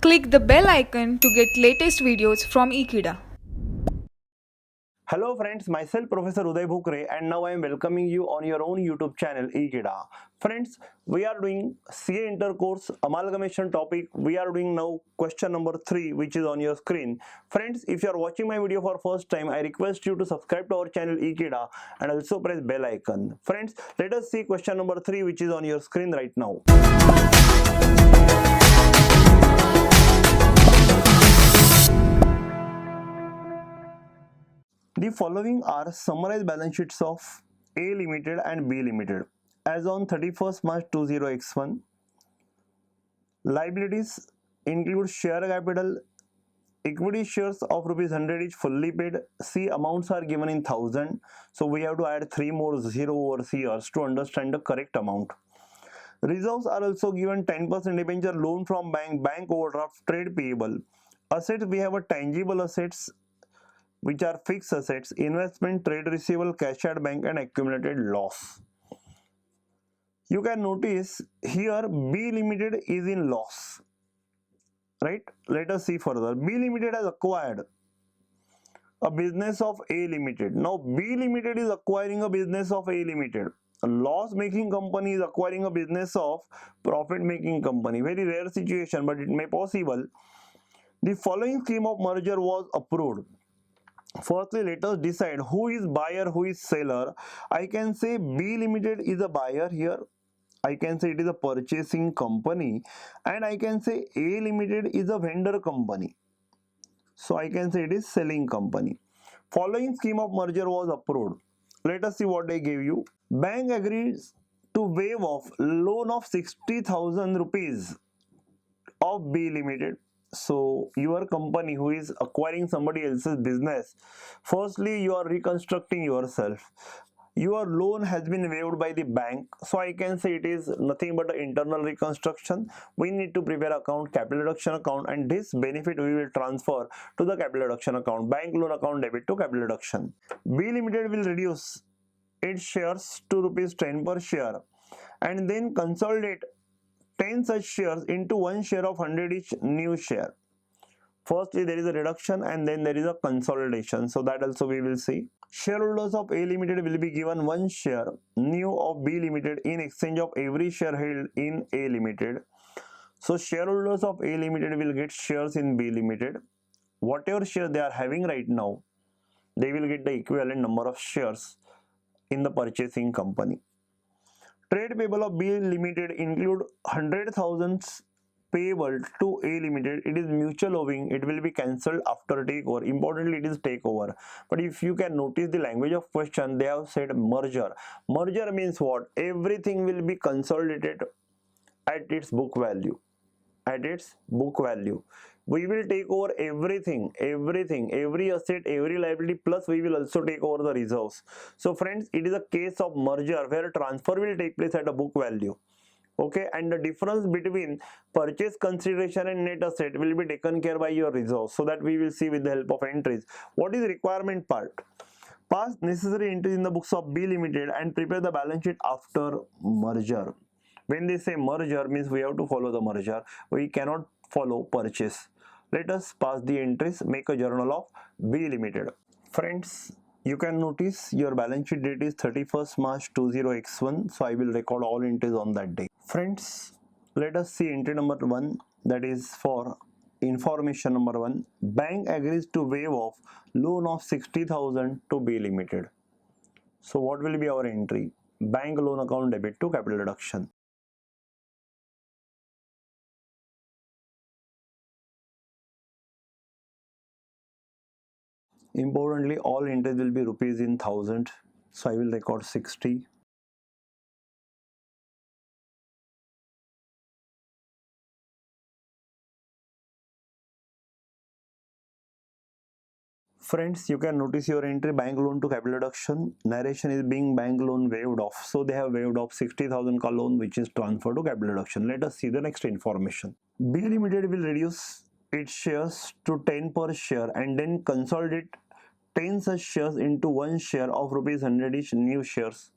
Click the bell icon to get latest videos from Ekeeda. Hello friends, myself Professor Uday Bhukre and now I am welcoming you on your own YouTube channel Ekeeda. Friends, we are doing CA intercourse amalgamation topic. We are doing now question number 3 which is on your screen. Friends, if you are watching my video for first time, I request you to subscribe to our channel Ekeeda and also press bell icon. Friends, let us see question number 3 which is on your screen right now. The following are summarized balance sheets of A Limited and B Limited as on 31st March 20x1. Liabilities include share capital, equity shares of rupees 100 each fully paid. See, amounts are given in 1000, so we have to add 3 more 0 over here to understand the correct amount. Reserves are also given 10% debenture, loan from bank overdraft, trade payable. Assets, we have a tangible assets which are fixed assets, investment, trade receivable, cash at bank and accumulated loss. You can notice here B Limited is in loss, right? Let us see further. B Limited has acquired a business of A Limited. Now B Limited is acquiring a business of A Limited. A loss making company is acquiring a business of profit making company. Very rare situation, but it may possible. The following scheme of merger was approved. Firstly, let us decide who is buyer, who is seller. I can say B Limited is a buyer here. I can say it is a purchasing company, and I can say A Limited is a vendor company. So I can say it is selling company. Following scheme of merger was approved. Let us see what they gave you. Bank agrees to waive off loan of 60,000 rupees of B Limited. So your company who is acquiring somebody else's business, firstly you are reconstructing yourself. Your loan has been waived by the bank, so I can say it is nothing but an internal reconstruction. We need to prepare account, capital reduction account, and this benefit we will transfer to the capital reduction account, bank loan account debit to capital reduction. B Limited will reduce its shares to rupees 10 per share and then consolidate 10 such shares into one share of 100 each new share. Firstly, there is a reduction and then there is a consolidation. So that also we will see. Shareholders of A Limited will be given one share new of B Limited in exchange of every share held in A Limited. So shareholders of A Limited will get shares in B Limited. Whatever share they are having right now, they will get the equivalent number of shares in the purchasing company. Trade payable of B Limited include 100,000 payable to A Limited. It is mutual owing. It will be cancelled after takeover. Importantly, it is takeover. But if you can notice the language of question, they have said merger. Merger means what? Everything will be consolidated at its book value. At its book value. We will take over everything, every asset, every liability, plus we will also take over the reserves. So friends, it is a case of merger where transfer will take place at a book value. Okay, and the difference between purchase consideration and net asset will be taken care by your reserves. So that we will see with the help of entries. What is the requirement part? Pass necessary entries in the books of B Limited and prepare the balance sheet after merger. When they say merger means we have to follow the merger. We cannot follow purchase. Let us pass the entries, make a journal of B Limited. Friends, you can notice your balance sheet date is 31st March 20x1. So I will record all entries on that day. Friends, let us see entry number 1, that is for information number 1. Bank agrees to waive off loan of 60,000 to B Limited. So what will be our entry? Bank loan account debit to capital reduction. Importantly, all entries will be rupees in 1000. So I will record 60. Friends, you can notice your entry bank loan to capital reduction. Narration is being bank loan waived off. So they have waived off 60,000 ka loan which is transferred to capital reduction. Let us see the next information. B Limited will reduce its shares to 10 per share and then consolidate 10 such shares into one share of rupees 100 each new shares.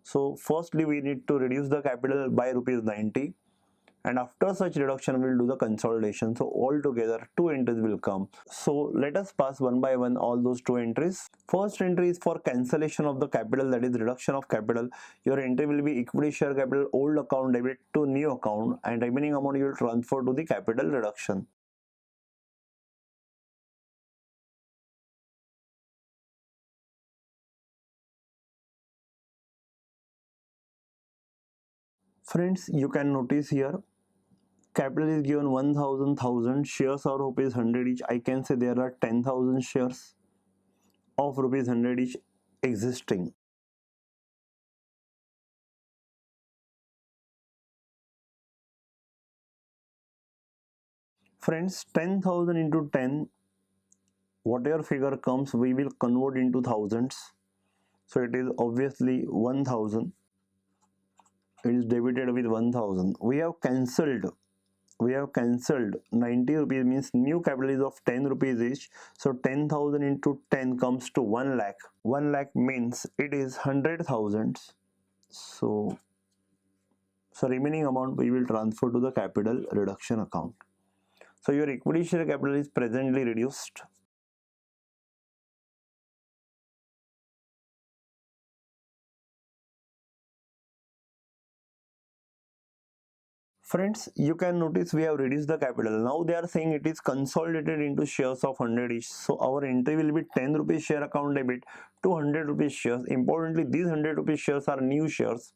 So firstly we need to reduce the capital by rupees 90 and after such reduction we'll do the consolidation. So altogether 2 entries will come. So let us pass one by one all those 2 entries. First entry is for cancellation of the capital, that is reduction of capital. Your entry will be equity share capital old account debit to new account, and remaining amount you will transfer to the capital reduction. Friends, you can notice here capital is given 1000 shares are rupees 100 each. I can say there are 10,000 shares of rupees 100 each existing. Friends, 10,000 into 10, whatever figure comes we will convert into thousands. So it is obviously 1000. It is debited with 1000. We have cancelled 90 rupees, means new capital is of 10 rupees each. So 10,000 into 10 comes to 1 lakh. 1 lakh means it is 100,000. So remaining amount we will transfer to the capital reduction account. So your equity share capital is presently reduced. Friends, you can notice we have reduced the capital. Now they are saying it is consolidated into shares of 100 each. So our entry will be 10 rupees share account debit to 100 rupees shares. Importantly, these 100 rupees shares are new shares.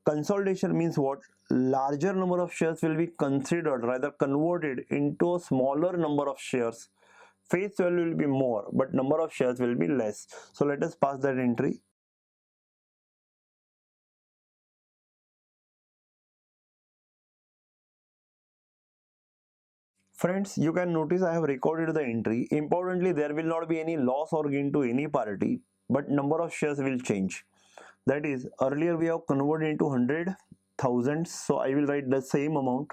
Consolidation means what? Larger number of shares will be considered, rather converted into a smaller number of shares. Face value will be more, but number of shares will be less. So let us pass that entry. Friends, you can notice I have recorded the entry. Importantly, there will not be any loss or gain to any party, but number of shares will change. That is, earlier we have converted into 100,000, so I will write the same amount.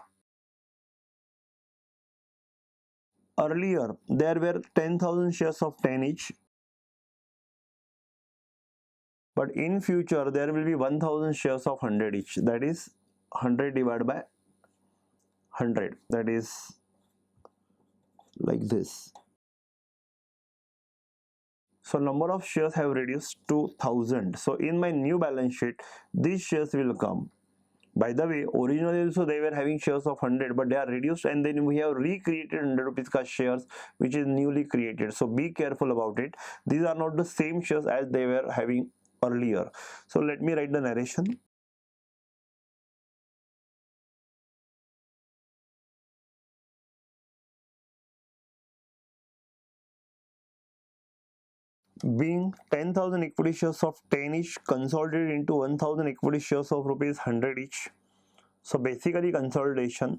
Earlier, there were 10,000 shares of 10 each, but in future there will be 1000 shares of 100 each. That is 100 divided by 100. That is like this. So number of shares have reduced to 1000. So in my new balance sheet, these shares will come. By the way, originally also they were having shares of 100, but they are reduced, and then we have recreated 100 rupees ka shares, which is newly created. So be careful about it. These are not the same shares as they were having earlier. So let me write the narration. Being 10,000 equity shares of 10 each consolidated into 1,000 equity shares of rupees 100 each. So basically consolidation,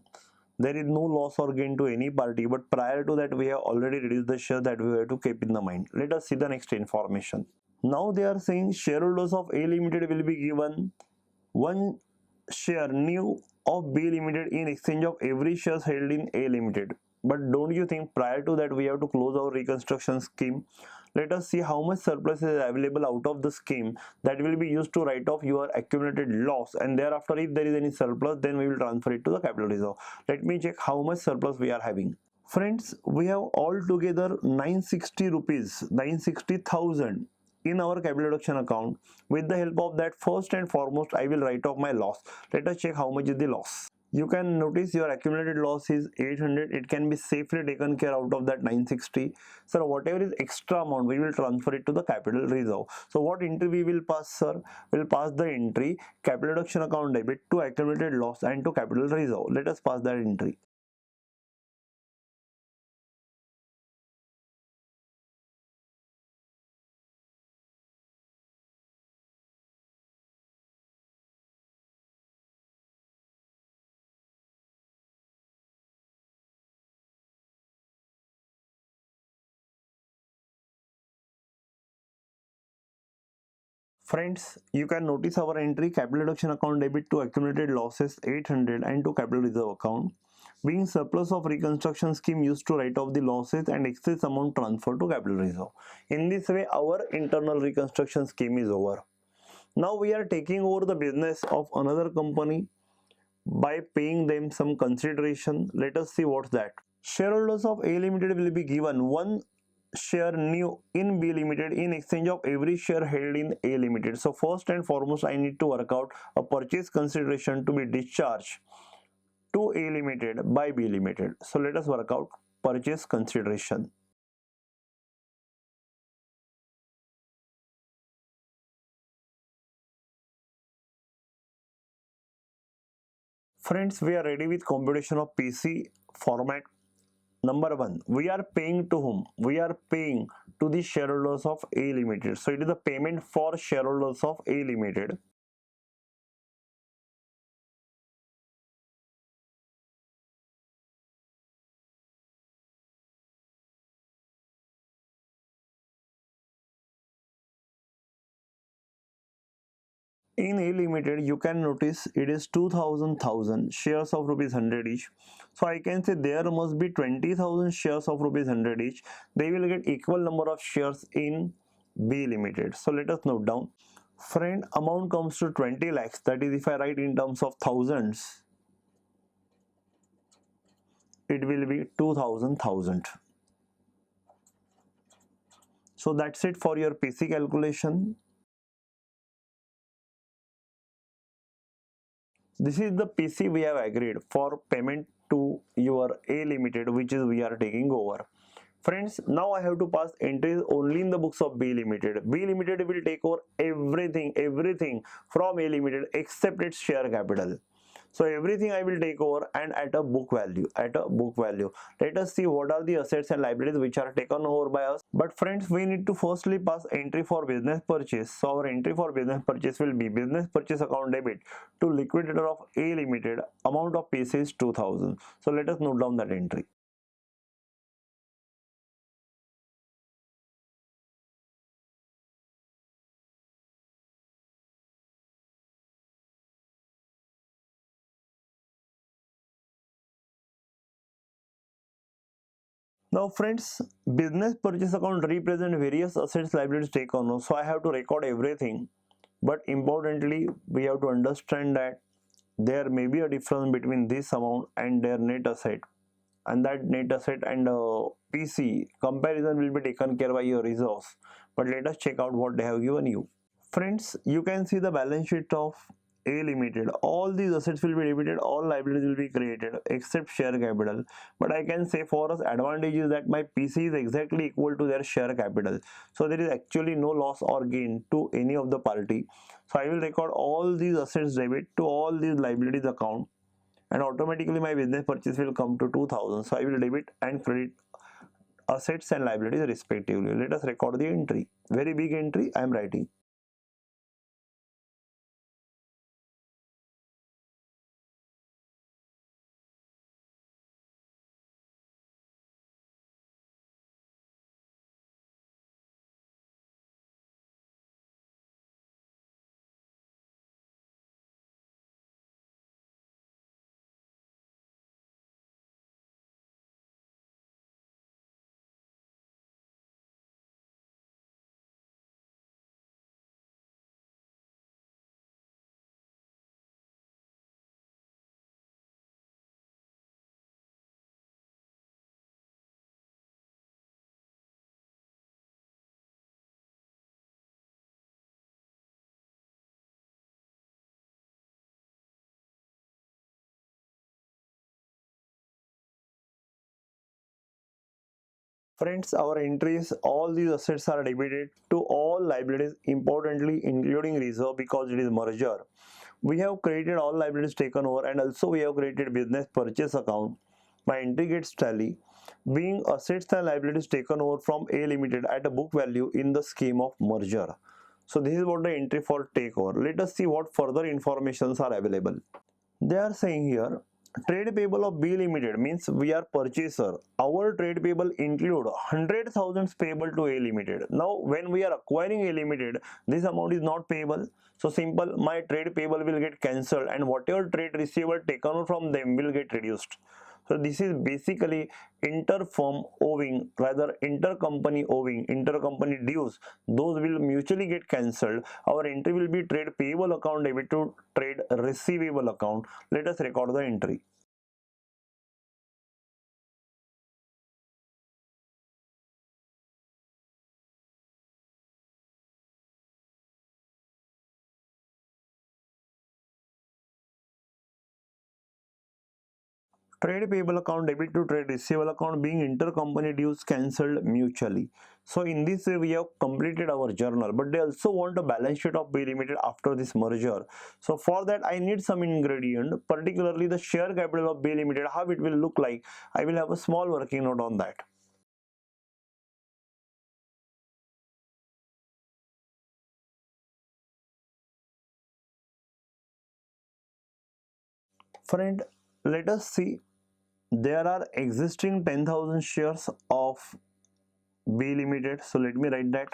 there is no loss or gain to any party, but prior to that we have already reduced the share, that we have to keep in the mind. Let us see the next information. Now they are saying shareholders of A Limited will be given one share new of B Limited in exchange of every shares held in A Limited. But don't you think prior to that we have to close our reconstruction scheme? Let us see how much surplus is available out of the scheme that will be used to write off your accumulated loss, and thereafter if there is any surplus then we will transfer it to the capital reserve. Let me check how much surplus we are having. Friends, we have altogether 960 rupees, 960,000 in our capital reduction account. With the help of that, first and foremost I will write off my loss. Let us check how much is the loss. You can notice your accumulated loss is 800. It can be safely taken care out of that 960. So whatever is extra amount we will transfer it to the capital reserve. So what entry we will pass, sir? We'll pass the entry capital reduction account debit to accumulated loss and to capital reserve. Let us pass that entry. Friends, you can notice our entry capital reduction account debit to accumulated losses 800 and to capital reserve account. Being surplus of reconstruction scheme used to write off the losses and excess amount transferred to capital reserve. In this way, our internal reconstruction scheme is over. Now we are taking over the business of another company by paying them some consideration. Let us see what's that. Shareholders of A Limited will be given one share new in B Limited in exchange of every share held in A Limited. So first and foremost, I need to work out a purchase consideration to be discharged to A Limited by B Limited. So let us work out purchase consideration. Friends, we are ready with computation of PC format. Number one, we are paying to whom? We are paying to the shareholders of A Limited. So it is a payment for shareholders of A Limited. In A Limited, you can notice it is 2000 shares of rupees 100 each. So I can say there must be 20,000 shares of rupees 100 each. They will get equal number of shares in B Limited. So let us note down. Friend, amount comes to 20 lakhs. That is, if I write in terms of thousands, it will be 2000. So that's it for your PC calculation. This is the PC we have agreed for payment to your A Limited, which is we are taking over. Friends, now I have to pass entries only in the books of B Limited. B Limited will take over everything from A Limited except its share capital. So everything I will take over and at a book value. Let us see what are the assets and liabilities which are taken over by us. But friends, we need to firstly pass entry for business purchase. So our entry for business purchase will be business purchase account debit to liquidator of A Limited. Amount of PC is 2000. So let us note down that entry. Now friends, business purchase account represent various assets liabilities taken on. So I have to record everything. But importantly, we have to understand that there may be a difference between this amount and their net asset. And that net asset and PC comparison will be taken care by your resource. But let us check out what they have given you. Friends, you can see the balance sheet of A Limited. All these assets will be debited, all liabilities will be created except share capital. But I can say for us advantage is that my PC is exactly equal to their share capital. So there is actually no loss or gain to any of the party. So I will record all these assets debit to all these liabilities account, and automatically my business purchase will come to 2000. So I will debit and credit assets and liabilities respectively. Let us record the entry. Very big entry I am writing. Friends, our entries, all these assets are debited to all liabilities, importantly including reserve because it is merger. We have created all liabilities taken over, and also we have created business purchase account. My entry gets tally, being assets and liabilities taken over from A Limited at a book value in the scheme of merger. So this is what the entry for takeover. Let us see what further informations are available. They are saying here, trade payable of B Limited means we are purchaser. Our trade payable include 100,000 payable to A Limited. Now when we are acquiring A Limited, this amount is not payable. So simple, my trade payable will get cancelled and whatever trade receivable taken from them will get reduced. So this is basically inter-firm owing, rather intercompany owing, intercompany dues. Those will mutually get cancelled. Our entry will be trade payable account debit to trade receivable account. Let us record the entry. Trade payable account debit to trade receivable account being intercompany dues cancelled mutually. So in this way we have completed our journal, but they also want a balance sheet of B Limited after this merger. So for that I need some ingredient, particularly the share capital of B Limited, how it will look like. I will have a small working note on that. Friend, let us see. There are existing 10,000 shares of B Limited. So let me write that.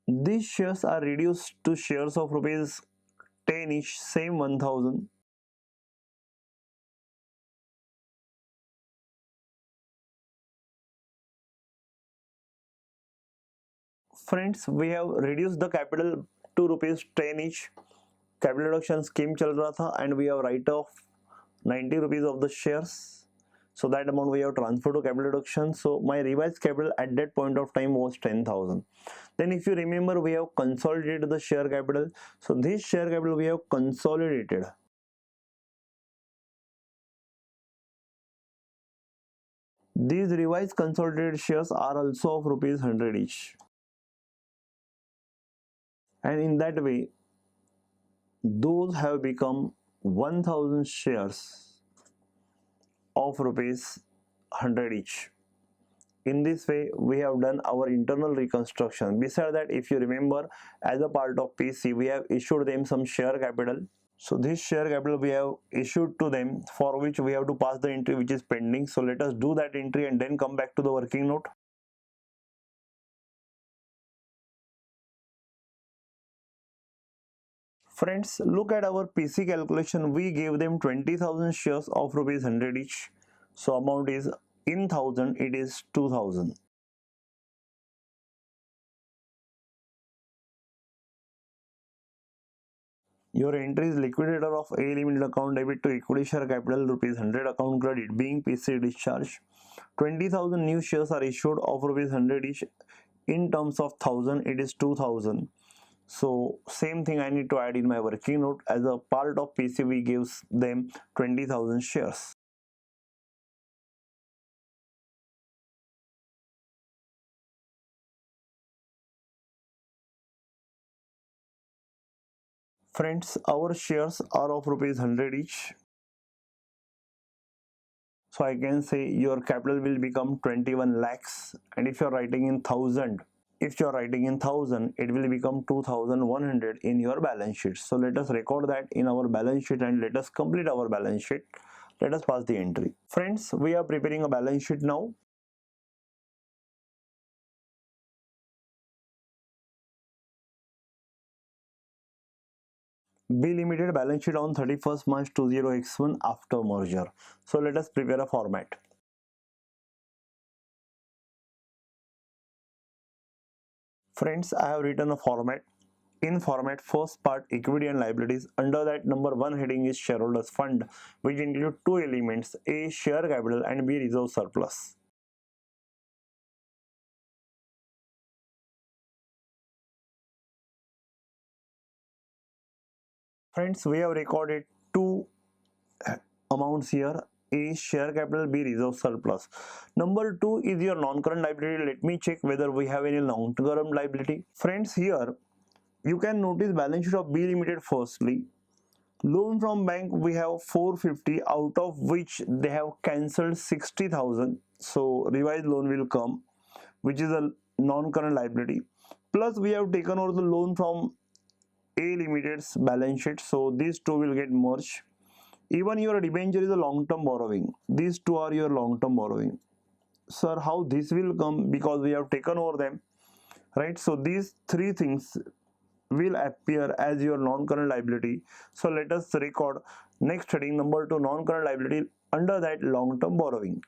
These shares are reduced to shares of rupees 10 each, same 1000. Friends, we have reduced the capital to rupees 10 each. Capital reduction scheme चल रहा था and we have write off 90 rupees of the shares. So that amount we have transferred to capital reduction. So my revised capital at that point of time was 10,000. Then if you remember, we have consolidated the share capital. So this share capital we have consolidated. These revised consolidated shares are also of rupees 100 each. And in that way, those have become 1000 shares of rupees 100 each. In this way we have done our internal reconstruction. Besides that, if you remember, as a part of PC we have issued them some share capital. So this share capital we have issued to them, for which we have to pass the entry which is pending. So let us do that entry and then come back to the working note. Friends, look at our PC calculation. We gave them 20,000 shares of rupees 100 each. So amount is in 1000, it is 2000. Your entry is liquidator of A Limited account debit to equity share capital rupees 100 account credit being PC discharge. 20,000 new shares are issued of rupees 100 each. In terms of 1000, it is 2000. So same thing I need to add in my working note. As a part of PC we gives them 20,000 shares. Friends, our shares are of rupees 100 each. So I can say your capital will become 21 lakhs, and if you are writing in 1000, it will become 2100 in your balance sheet. So let us record that in our balance sheet and let us complete our balance sheet. Let us pass the entry. Friends, we are preparing a balance sheet now. B Limited balance sheet on 31st March 20x1 after merger. So let us prepare a format. Friends, I have written a format. In format, first part equity and liabilities. Under that, number 1 heading is shareholders fund, which include two elements: A, share capital, and B, reserve surplus. Friends, we have recorded two amounts here: A, share capital, B, reserve surplus. Number 2 is your non-current liability. Let me check whether we have any long-term liability. Friends, here you can notice balance sheet of B Limited. Firstly, loan from bank we have 450, out of which they have cancelled 60,000. So revised loan will come, which is a non-current liability. Plus we have taken over the loan from A Limited's balance sheet. So these two will get merged. Even your debenture is a long-term borrowing. These two are your long-term borrowing. Sir, how this will come? Because we have taken over them, right? So these three things will appear as your non-current liability. So let us record next heading number 2, non-current liability, under that long-term borrowing.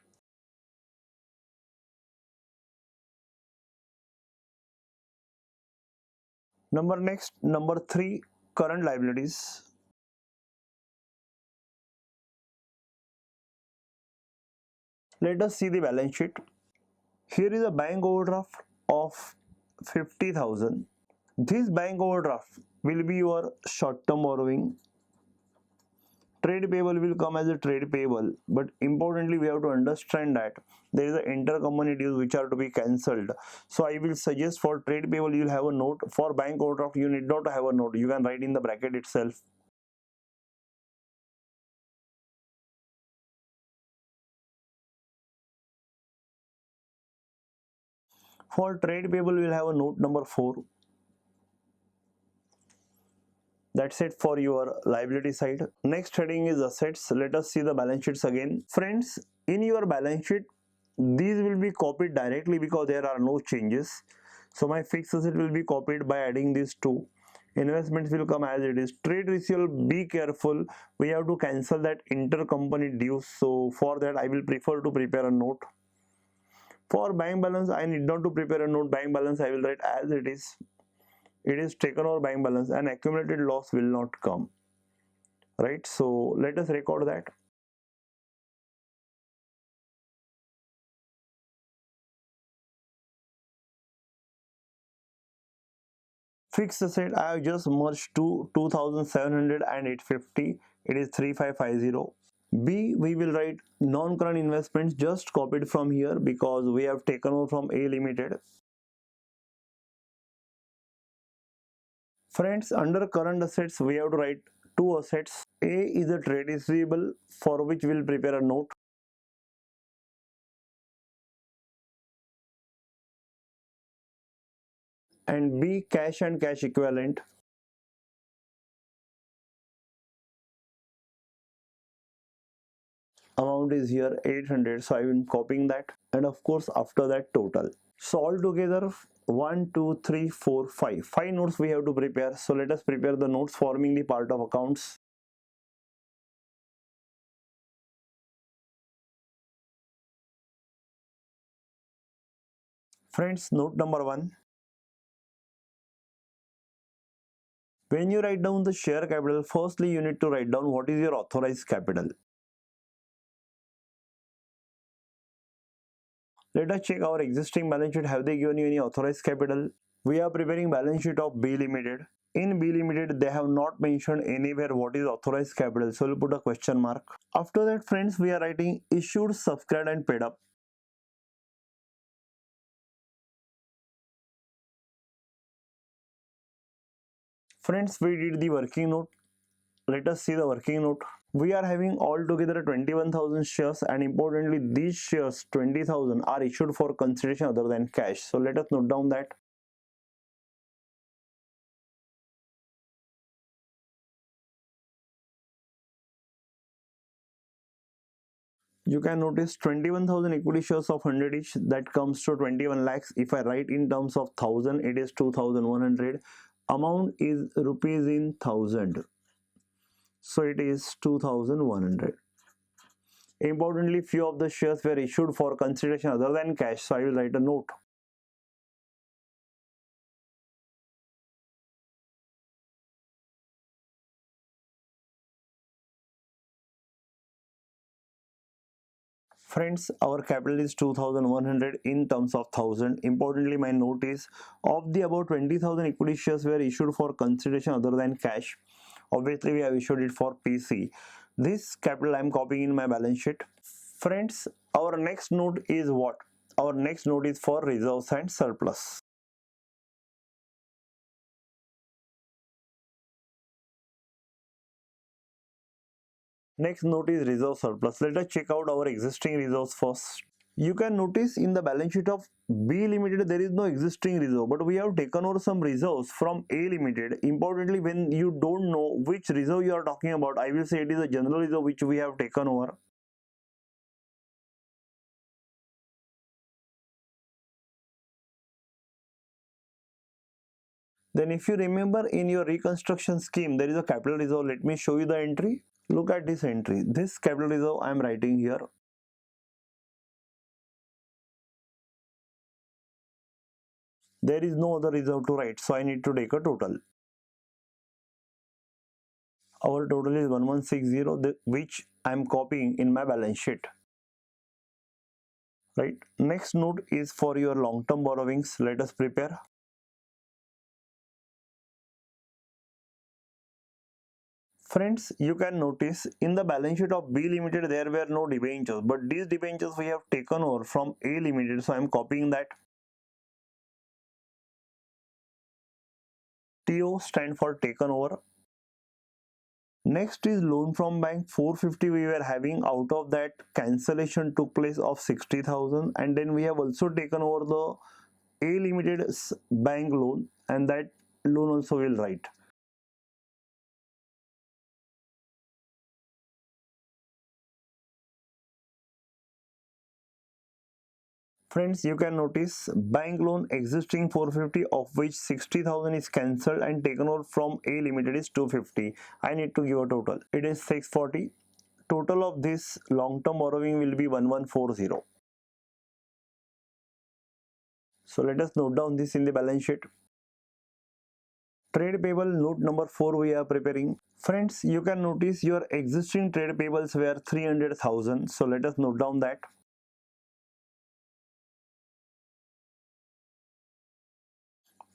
Number 3, current liabilities. Let us see the balance sheet. Here is a bank overdraft of 50,000. This bank overdraft will be your short-term borrowing. Trade payable will come as a trade payable, but importantly we have to understand that there is an intercompany dues which are to be cancelled. So I will suggest for trade payable you will have a note. For bank overdraft you need not have a note. You can write in the bracket itself. For trade payable we will have a note number 4. That's it for your liability side. Next heading is assets. Let us see the balance sheets again. Friends, in your balance sheet, these will be copied directly because there are no changes. So my fixed asset will be copied by adding these two. Investments will come as it is. Trade receivable, be careful. We have to cancel that intercompany dues. So for that, I will prefer to prepare a note. For bank balance, I need not to prepare a note. Bank balance, I will write as it is. It is taken over bank balance and accumulated loss will not come, right? So let us record that. Fixed asset, I have just merged to 2700 and 850. It is 3550. B, we will write non-current investments, just copied from here because we have taken over from A Limited. Friends, under current assets we have to write two assets. A is a trade receivable for which we will prepare a note. And B, cash and cash equivalent. Amount is here 800, so I am copying that, and of course after that total. So altogether 1 2 3 4 5 notes we have to prepare. So let us prepare the notes forming the part of accounts. Friends, note number 1. When you write down the share capital, firstly you need to write down what is your authorized capital. Let us check our existing balance sheet. Have they given you any authorized capital? We are preparing balance sheet of B Limited. In B Limited, they have not mentioned anywhere what is authorized capital, so we'll put a question mark. After that, friends, we are writing issued, subscribed and paid up. Friends, we did the working note. Let us see the working note. We are having altogether 21,000 shares, and importantly these shares 20,000 are issued for consideration other than cash. So let us note down that. You can notice 21,000 equity shares of 100 each, that comes to 21 lakhs. If I write in terms of 1000, it is 2100. Amount is rupees in 1000, so it is 2100. Importantly, few of the shares were issued for consideration other than cash, so I will write a note. Friends, our capital is 2100 in terms of 1000. Importantly, my note is of the about 20,000 equity shares were issued for consideration other than cash. Obviously, we have issued it for PC. This capital I am copying in my balance sheet. Friends, our next note is what? Our next note is for reserves and surplus. Next note is reserve surplus. Let us check out our existing reserves first. You can notice in the balance sheet of B Limited there is no existing reserve, but we have taken over some reserves from A Limited. Importantly, when you don't know which reserve you are talking about, I will say it is a general reserve which we have taken over. Then if you remember in your reconstruction scheme, there is a capital reserve. Let me show you the entry. Look at this entry. This capital reserve I am writing here. There is no other reserve to write, so I need to take a total. Our total is 1160, which I am copying in my balance sheet. Right. Next note is for your long-term borrowings. Let us prepare. Friends, you can notice in the balance sheet of B Limited there were no debentures, but these debentures we have taken over from A Limited, so I am copying that. TO stand for taken over. Next is loan from bank 450 we were having. Out of that, cancellation took place of 60,000, and then we have also taken over the A Limited's bank loan, and that loan also will write. Friends, you can notice bank loan existing 450, of which 60,000 is cancelled and taken over from A Limited is 250. I need to give a total. It is 640. Total of this long-term borrowing will be 1140. So let us note down this in the balance sheet. Trade payable note number 4 we are preparing. Friends, you can notice your existing trade payables were 300,000. So let us note down that.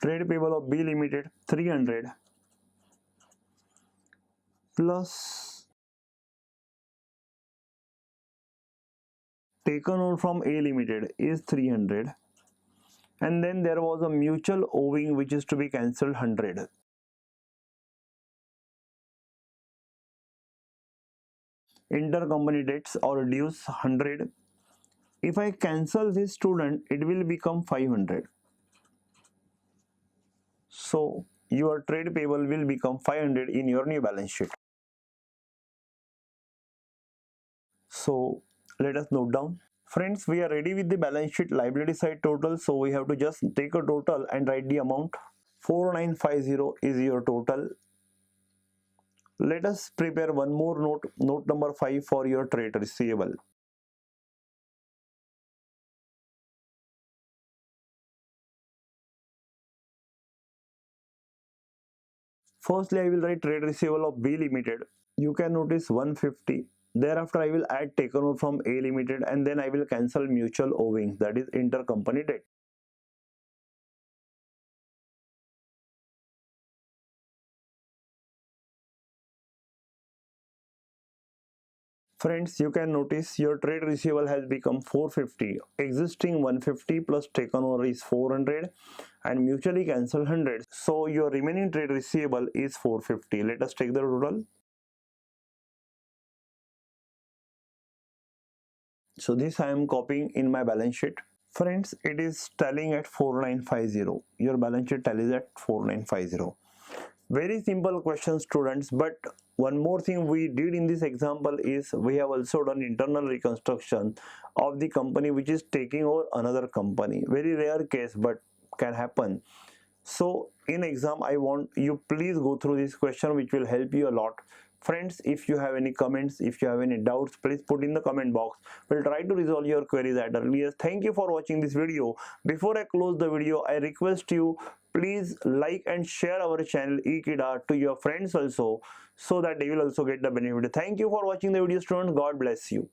Trade payable of B Limited 300 plus taken on from A Limited is 300, and then there was a mutual owing which is to be cancelled 100. Intercompany debts or dues 100. If I cancel this student, it will become 500. So your trade payable will become 500 in your new balance sheet. So let us note down. Friends, we are ready with the balance sheet liability side total. So we have to just take a total and write the amount. 4950 is your total. Let us prepare one more note number 5 for your trade receivable. Firstly, I will write trade receivable of B Limited. You can notice 150. Thereafter, I will add taken over from A Limited, and then I will cancel mutual owing, that is intercompany debt. Friends, you can notice your trade receivable has become 450. Existing 150 plus taken over is 400 and mutually cancelled 100. So your remaining trade receivable is 450. Let us take the total. So this I am copying in my balance sheet. Friends, it is tallying at 4950. Your balance sheet tallies at 4950. Very simple question, students, but one more thing we did in this example is we have also done internal reconstruction of the company which is taking over another company. Very rare case, but can happen. So in exam, I want you please go through this question which will help you a lot. Friends, if you have any comments, if you have any doubts, please put in the comment box. We'll try to resolve your queries at earliest. Thank you for watching this video. Before I close the video, I request you please like and share our channel Ekeeda to your friends also, so that they will also get the benefit. Thank you for watching the video, students. God bless you.